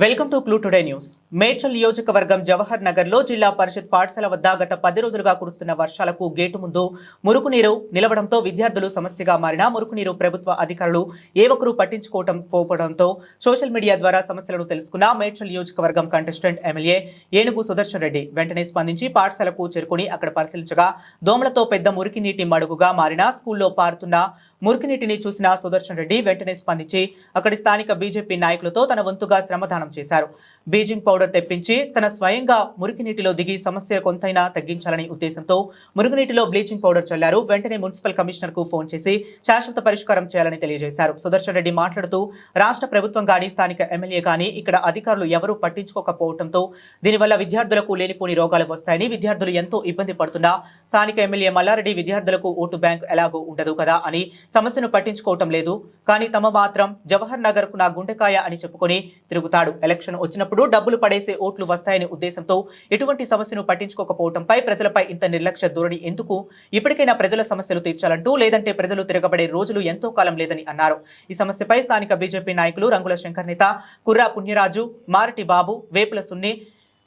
Welcome to clue today news. Medchal నియోజకవర్గం జవహర్ నగర్ లో జిల్లా పరిషత్ పాఠశాల వద్ద గత 10 రోజులుగా కురుస్తున్న వర్షాలకు గేటు ముందు మురుగునీరు నిలవడంతో విద్యార్థులు సమస్యగా మారిన మురుగునీరు ప్రభుత్వ అధికారులు ఏ ఒక్కరూ పట్టించుకోవడంతో సోషల్ మీడియా ద్వారా సమస్యలను తెలుసుకున్న మేడ్చల్ నియోజకవర్గం కంటెస్టెంట్ ఎమ్మెల్యే ఏనుగు సుదర్శన్ రెడ్డి వెంటనే స్పందించి పాఠశాలకు చేరుకుని అక్కడ పరిశీలించగా దోమలతో పెద్ద మురికి నీటి మడుగుగా మారిన స్కూల్లో పారుతున్న మురికినీటిని చూసిన సుదర్శన్ రెడ్డి వెంటనే స్పందించి అక్కడి స్థానిక బీజేపీ నాయకులతో తన వంతుగా శ్రమదానం చేశారు. బీజింగ్ పౌడర్ తెప్పించి తన స్వయంగా మురికినీటిలో దిగి సమస్య కొంతైనా తగ్గించాలని ఉద్దేశంతో మురుగునీటిలో బ్లీచింగ్ పౌడర్ చల్లారు. వెంటనే మున్సిపల్ కమిషనర్ కు ఫోన్ చేసి శాశ్వత పరిష్కారం చేయాలని తెలియజేశారు. సుదర్శన్ రెడ్డి మాట్లాడుతూ రాష్ట్ర ప్రభుత్వం గాని స్థానిక ఎమ్మెల్యే గాని ఇక్కడ అధికారులు ఎవరూ పట్టించుకోకపోవడంతో దీనివల్ల విద్యార్థులకు లేనిపోని రోగాలు వస్తాయని, విద్యార్థులు ఎంతో ఇబ్బంది పడుతున్నా స్థానిక ఎమ్మెల్యే మల్లారెడ్డి విద్యార్థులకు ఓటు బ్యాంక్ ఎలాగో ఉండదు కదా అని సమస్యను పట్టించుకోవటం లేదు. కానీ తమ మాత్రం జవహర్ నగర్ కు నా గుండెకాయ అని చెప్పుకొని తిరుగుతాడు. ఎలక్షన్ వచ్చినప్పుడు డబ్బులు పడేసే ఓట్లు వస్తాయనే ఉద్దేశంతో ఎటువంటి సమస్యను పట్టించుకోకపోవడంపై ప్రజలపై ఇంత నిర్లక్ష్య ధోరణి ఎందుకు? ఇప్పటికైనా ప్రజల సమస్యలు తీర్చాలంటూ, లేదంటే ప్రజలు తిరగబడే రోజులు ఎంతో కాలం లేదని అన్నారు. ఈ సమస్యపై స్థానిక బీజేపీ నాయకులు రంగుల శంకర్ నేత, కుర్రా పుణ్యరాజు, మారటి బాబు, వేపుల సున్ని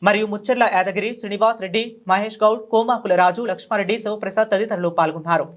మరియు ముచ్చర్ల యాదగిరి, శ్రీనివాస్ రెడ్డి, మహేష్ గౌడ్, కోమాకుల రాజు, లక్ష్మారెడ్డి, శివప్రసాద్ తదితరులు పాల్గొన్నారు.